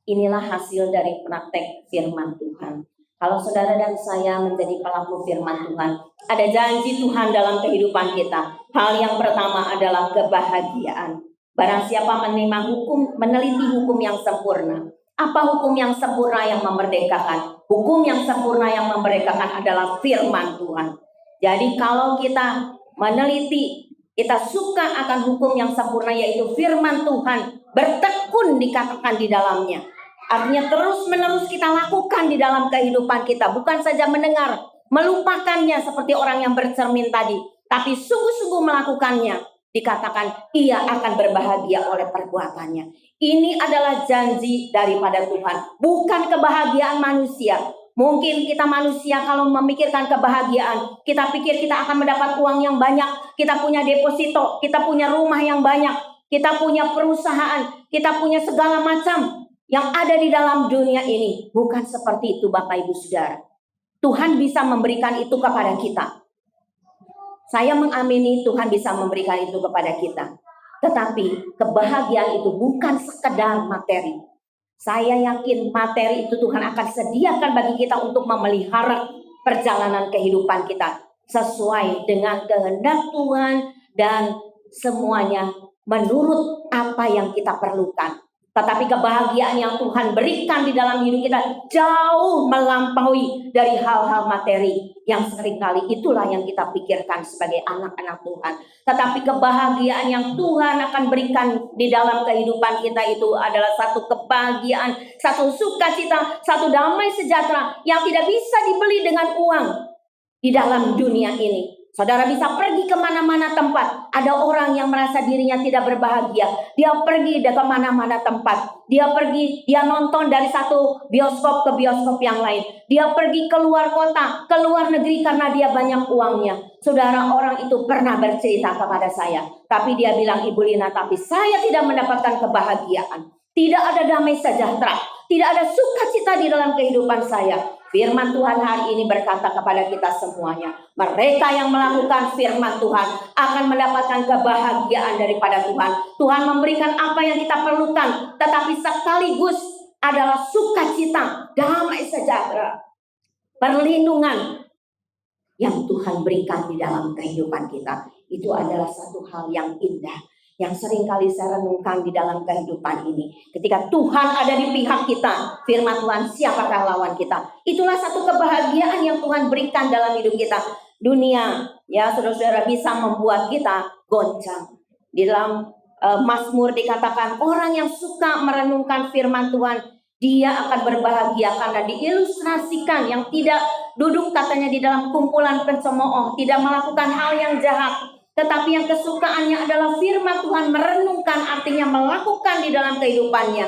B: Inilah hasil dari praktek firman Tuhan. Kalau saudara dan saya menjadi pelaku firman Tuhan, ada janji Tuhan dalam kehidupan kita. Hal yang pertama adalah kebahagiaan. Barang siapa meneliti hukum yang sempurna. Apa hukum yang sempurna yang memerdekakan? Hukum yang sempurna yang memerdekakan adalah firman Tuhan. Jadi kalau kita meneliti, kita suka akan hukum yang sempurna yaitu firman Tuhan, bertekun dikatakan di dalamnya. Artinya terus-menerus kita lakukan di dalam kehidupan kita. Bukan saja mendengar, melupakannya seperti orang yang bercermin tadi. Tapi sungguh-sungguh melakukannya. Dikatakan ia akan berbahagia oleh perbuatannya. Ini adalah janji daripada Tuhan. Bukan kebahagiaan manusia. Mungkin kita manusia kalau memikirkan kebahagiaan, kita pikir kita akan mendapat uang yang banyak. Kita punya deposito, kita punya rumah yang banyak. kita punya perusahaan, kita punya segala macam yang ada di dalam dunia ini. Bukan seperti itu Bapak Ibu Saudara. Tuhan bisa memberikan itu kepada kita. Saya mengamini Tuhan bisa memberikan itu kepada kita. Tetapi kebahagiaan itu bukan sekedar materi. Saya yakin materi itu Tuhan akan sediakan bagi kita untuk memelihara perjalanan kehidupan kita sesuai dengan kehendak Tuhan dan semuanya menurut apa yang kita perlukan. Tetapi kebahagiaan yang Tuhan berikan di dalam hidup kita jauh melampaui dari hal-hal materi yang seringkali itulah yang kita pikirkan sebagai anak-anak Tuhan. Tetapi kebahagiaan yang Tuhan akan berikan di dalam kehidupan kita itu adalah satu kebahagiaan, satu sukacita, satu damai sejahtera yang tidak bisa dibeli dengan uang di dalam dunia ini. Saudara bisa pergi kemana-mana tempat. Ada orang yang merasa dirinya tidak berbahagia. Dia pergi ke mana-mana tempat. Dia pergi, dia nonton dari satu bioskop ke bioskop yang lain. Dia pergi keluar kota, ke luar negeri karena dia banyak uangnya. Saudara, orang itu pernah bercerita kepada saya. Tapi dia bilang, Ibu Lina, tapi saya tidak mendapatkan kebahagiaan. Tidak ada damai sejahtera. Tidak ada sukacita di dalam kehidupan saya. Firman Tuhan hari ini berkata kepada kita semuanya, mereka yang melakukan firman Tuhan akan mendapatkan kebahagiaan daripada Tuhan. Tuhan memberikan apa yang kita perlukan, tetapi sekaligus adalah sukacita, damai sejahtera, perlindungan yang Tuhan berikan di dalam kehidupan kita. Itu adalah satu hal yang indah yang seringkali saya renungkan di dalam kehidupan ini. Ketika Tuhan ada di pihak kita, firman Tuhan, siapakah lawan kita? Itulah satu kebahagiaan yang Tuhan berikan dalam hidup kita. Dunia, ya saudara-saudara, bisa membuat kita goncang. Di dalam Mazmur dikatakan, orang yang suka merenungkan firman Tuhan, dia akan berbahagia karena diilustrasikan, yang tidak duduk katanya di dalam kumpulan pencemooh, tidak melakukan hal yang jahat, tetapi yang kesukaannya adalah firman Tuhan, merenungkan artinya melakukan di dalam kehidupannya.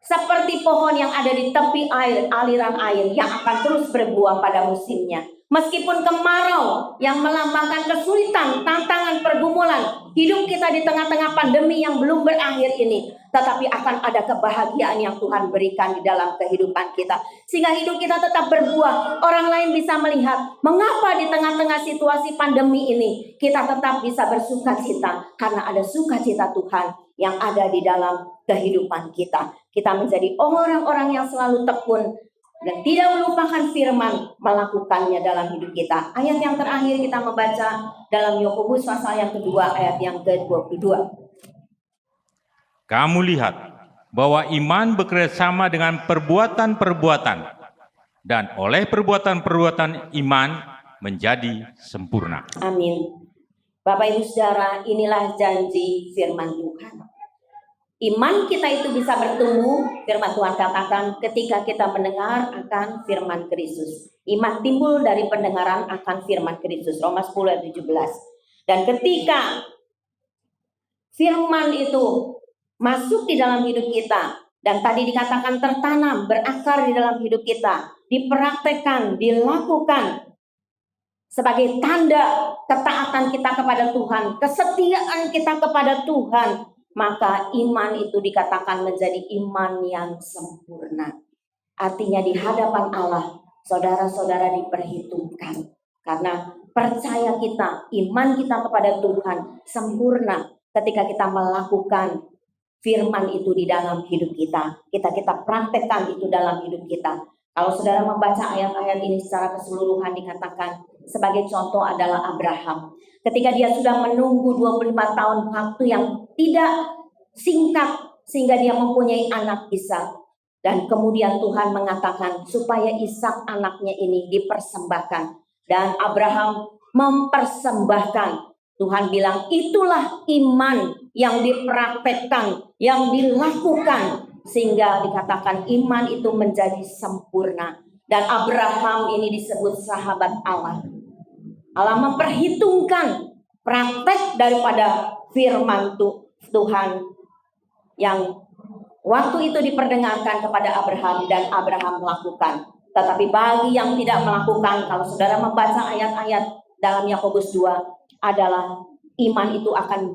B: Seperti pohon yang ada di tepi air, aliran air yang akan terus berbuah pada musimnya. Meskipun kemarau yang melambangkan kesulitan, tantangan, pergumulan, hidup kita di tengah-tengah pandemi yang belum berakhir ini, tetapi akan ada kebahagiaan yang Tuhan berikan di dalam kehidupan kita. Sehingga hidup kita tetap berbuah. Orang lain bisa melihat mengapa di tengah-tengah situasi pandemi ini kita tetap bisa bersukacita. Karena ada sukacita Tuhan yang ada di dalam kehidupan kita. Kita menjadi orang-orang yang selalu tekun dan tidak melupakan firman, melakukannya dalam hidup kita. Ayat yang terakhir kita membaca dalam Yakobus pasal yang kedua, ayat yang ke-22.
C: Kamu lihat bahwa iman bekerjasama dengan perbuatan-perbuatan, dan oleh perbuatan-perbuatan iman menjadi sempurna.
B: Amin. Bapak Ibu Saudara, inilah janji firman Tuhan. Iman kita itu bisa bertumbuh, firman Tuhan katakan, ketika kita mendengar akan firman Kristus. Iman timbul dari pendengaran akan firman Kristus. Roma 10 ayat 17. Dan ketika firman itu masuk di dalam hidup kita, dan tadi dikatakan tertanam, berakar di dalam hidup kita, dipraktekkan, dilakukan sebagai tanda ketaatan kita kepada Tuhan, kesetiaan kita kepada Tuhan, maka iman itu dikatakan menjadi iman yang sempurna. Artinya di hadapan Allah, saudara-saudara diperhitungkan. Karena percaya kita, iman kita kepada Tuhan sempurna ketika kita melakukan firman itu di dalam hidup kita. Kita praktekkan itu dalam hidup kita. Kalau saudara membaca ayat-ayat ini secara keseluruhan, dikatakan sebagai contoh adalah Abraham. Ketika dia sudah menunggu 25 tahun, waktu yang tidak singkat, sehingga dia mempunyai anak Ishak. Dan kemudian Tuhan mengatakan supaya Ishak anaknya ini dipersembahkan. Dan Abraham mempersembahkan. Tuhan bilang itulah iman yang dipraktekkan, yang dilakukan. Sehingga dikatakan iman itu menjadi sempurna. Dan Abraham ini disebut sahabat Allah. Allah memperhitungkan praktek daripada firman Tuhan yang waktu itu diperdengarkan kepada Abraham dan Abraham melakukan. Tetapi bagi yang tidak melakukan, kalau saudara membaca ayat-ayat dalam Yakobus 2, adalah iman itu akan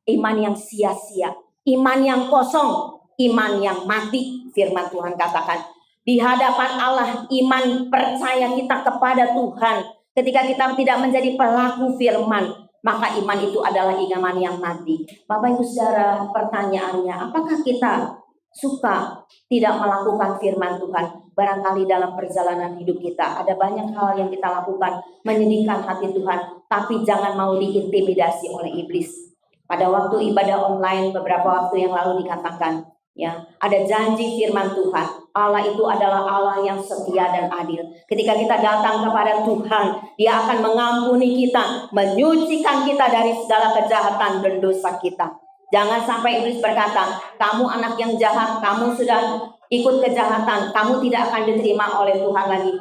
B: iman yang sia-sia, iman yang kosong, iman yang mati. Firman Tuhan katakan, di hadapan Allah iman percaya kita kepada Tuhan, ketika kita tidak menjadi pelaku firman, maka iman itu adalah iman yang mati. Bapak Ibu Saudara, pertanyaannya, apakah kita suka tidak melakukan firman Tuhan? Barangkali dalam perjalanan hidup kita ada banyak hal yang kita lakukan menyedihkan hati Tuhan, tapi jangan mau diintimidasi oleh iblis. Pada waktu ibadah online beberapa waktu yang lalu dikatakan, ya, ada janji firman Tuhan, Allah itu adalah Allah yang setia dan adil. Ketika kita datang kepada Tuhan, Dia akan mengampuni kita, menyucikan kita dari segala kejahatan dan dosa kita. Jangan sampai iblis berkata, kamu anak yang jahat, kamu sudah ikut kejahatan, kamu tidak akan diterima oleh Tuhan lagi.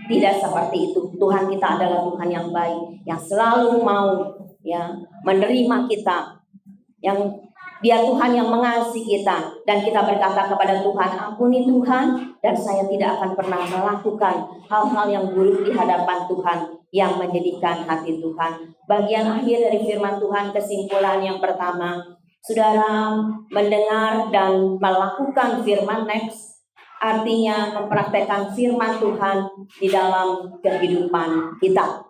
B: Tidak seperti itu. Tuhan kita adalah Tuhan yang baik, yang selalu mau, ya, menerima kita, yang Dia Tuhan yang mengasihi kita, dan kita berkata kepada Tuhan, ampuni Tuhan, dan saya tidak akan pernah melakukan hal-hal yang buruk di hadapan Tuhan yang menyedihkan hati Tuhan. Bagian akhir dari firman Tuhan, kesimpulan yang pertama, saudara mendengar dan melakukan firman, next, artinya mempraktekkan firman Tuhan di dalam kehidupan kita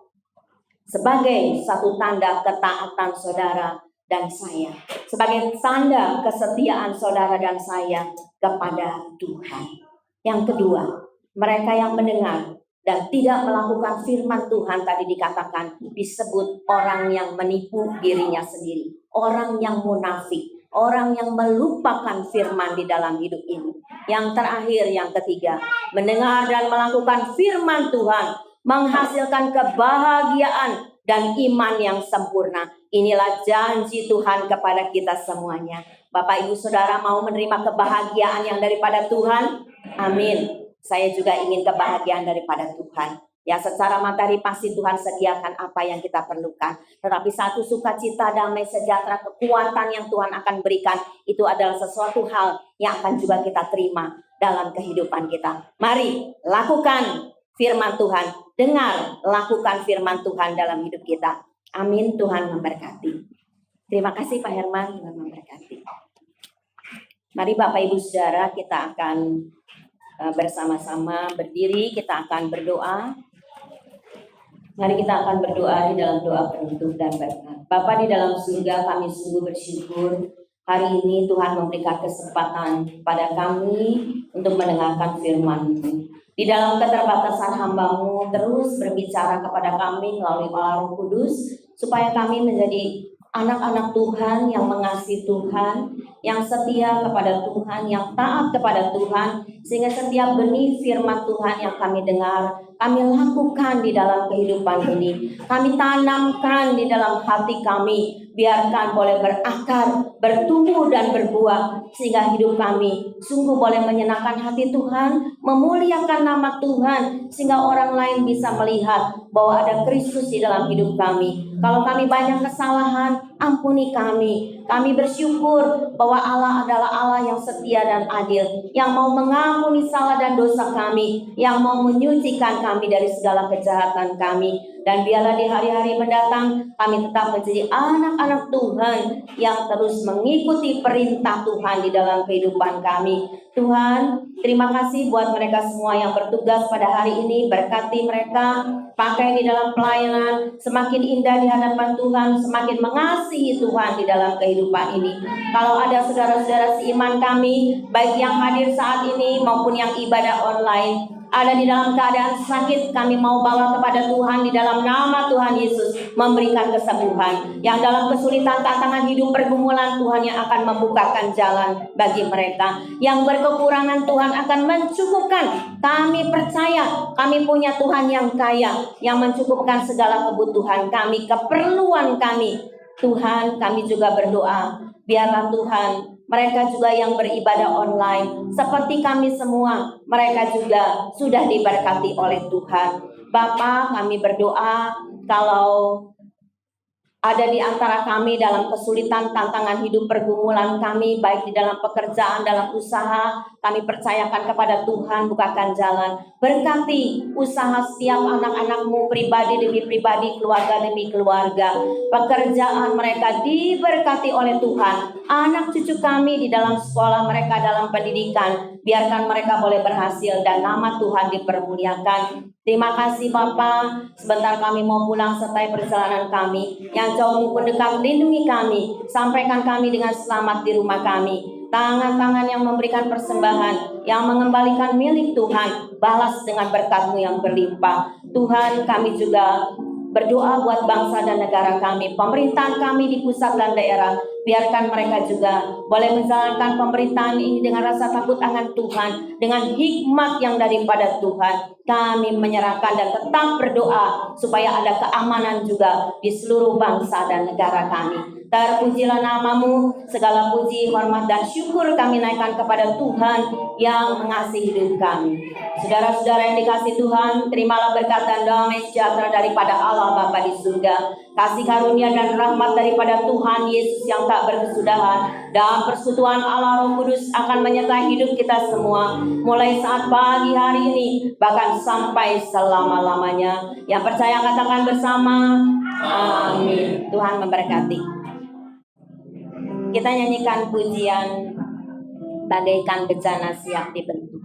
B: sebagai satu tanda ketaatan saudara dan saya, sebagai tanda kesetiaan saudara dan saya kepada Tuhan. Yang kedua, mereka yang mendengar dan tidak melakukan firman Tuhan tadi dikatakan disebut orang yang menipu dirinya sendiri, orang yang munafik, orang yang melupakan firman di dalam hidup ini. Yang terakhir, yang ketiga, mendengar dan melakukan firman Tuhan menghasilkan kebahagiaan dan iman yang sempurna. Inilah janji Tuhan kepada kita semuanya. Bapak Ibu Saudara mau menerima kebahagiaan yang daripada Tuhan? Amin. Saya juga ingin kebahagiaan daripada Tuhan. Ya, secara materi pasti Tuhan sediakan apa yang kita perlukan. Tetapi satu sukacita, damai, sejahtera, kekuatan yang Tuhan akan berikan, itu adalah sesuatu hal yang akan juga kita terima dalam kehidupan kita. Mari lakukan firman Tuhan. Dengar, lakukan firman Tuhan dalam hidup kita. Amin. Tuhan memberkati. Terima kasih Pak Herman. Tuhan memberkati. Mari Bapak Ibu Saudara, kita akan bersama-sama berdiri. Kita akan berdoa. Mari kita akan berdoa di dalam doa penutup dan berkat. Bapa di dalam surga, kami sungguh bersyukur hari ini Tuhan memberikan kesempatan pada kami untuk mendengarkan firman-Mu. Di dalam keterbatasan hamba-Mu, terus berbicara kepada kami melalui Roh Kudus, supaya kami menjadi anak-anak Tuhan yang mengasihi Tuhan, yang setia kepada Tuhan, yang taat kepada Tuhan, sehingga setiap benih firman Tuhan yang kami dengar, kami lakukan di dalam kehidupan ini. Kami tanamkan di dalam hati kami, biarkan boleh berakar, bertumbuh dan berbuah, sehingga hidup kami sungguh boleh menyenangkan hati Tuhan, memuliakan nama Tuhan, sehingga orang lain bisa melihat bahwa ada Kristus di dalam hidup kami. Kalau kami banyak kesalahan, ampuni kami. Kami bersyukur bahwa Allah adalah Allah yang setia dan adil, yang mau mengampuni salah dan dosa kami, yang mau menyucikan kami dari segala kejahatan kami. Dan biarlah di hari-hari mendatang kami tetap menjadi anak-anak Tuhan yang terus mengikuti perintah Tuhan di dalam kehidupan kami. Tuhan, terima kasih buat mereka semua yang bertugas pada hari ini. Berkati mereka, pakai di dalam pelayanan, semakin indah di hadapan Tuhan, semakin mengasihi Tuhan di dalam kehidupan ini. Kalau ada saudara-saudara seiman kami, baik yang hadir saat ini maupun yang ibadah online, ada di dalam keadaan sakit, kami mau bawa kepada Tuhan di dalam nama Tuhan Yesus, memberikan kesembuhan. Yang dalam kesulitan, tantangan hidup, pergumulan, Tuhan yang akan membukakan jalan bagi mereka. Yang berkekurangan, Tuhan akan mencukupkan. Kami percaya kami punya Tuhan yang kaya, yang mencukupkan segala kebutuhan kami, keperluan kami. Tuhan, kami juga berdoa, biarlah Tuhan, mereka juga yang beribadah online, seperti kami semua, mereka juga sudah diberkati oleh Tuhan. Bapa, kami berdoa kalau ada di antara kami dalam kesulitan, tantangan hidup, pergumulan kami, baik di dalam pekerjaan, dalam usaha, kami percayakan kepada Tuhan, bukakan jalan. Berkati usaha setiap anak-anakmu pribadi demi pribadi, keluarga demi keluarga. Pekerjaan mereka diberkati oleh Tuhan. Anak cucu kami di dalam sekolah mereka, dalam pendidikan, biarkan mereka boleh berhasil dan nama Tuhan dipermuliakan. Terima kasih Bapak, sebentar kami mau pulang sertai perjalanan kami. Yang jauh maupun dekat, lindungi kami, sampaikan kami dengan selamat di rumah kami. Tangan-tangan yang memberikan persembahan, yang mengembalikan milik Tuhan, balas dengan berkat-Mu yang berlimpah. Tuhan, kami juga berdoa buat bangsa dan negara kami, pemerintahan kami di pusat dan daerah. Biarkan mereka juga boleh menjalankan pemerintahan ini dengan rasa takut akan Tuhan, dengan hikmat yang daripada Tuhan. Kami menyerahkan dan tetap berdoa supaya ada keamanan juga di seluruh bangsa dan negara kami. Terpujilah nama-Mu, segala puji, hormat, dan syukur kami naikkan kepada Tuhan yang mengasihi hidup kami. Saudara-saudara yang dikasihi Tuhan, terimalah berkat dan damai sejahtera daripada Allah Bapa di surga, kasih karunia dan rahmat daripada Tuhan Yesus yang tak berkesudahan, dan persekutuan Allah Roh Kudus akan menyertai hidup kita semua, mulai saat pagi hari ini, bahkan sampai selama-lamanya. Yang percaya katakan bersama, amin. Tuhan memberkati. Kita nyanyikan pujian bagaikan bejana siap dibentuk.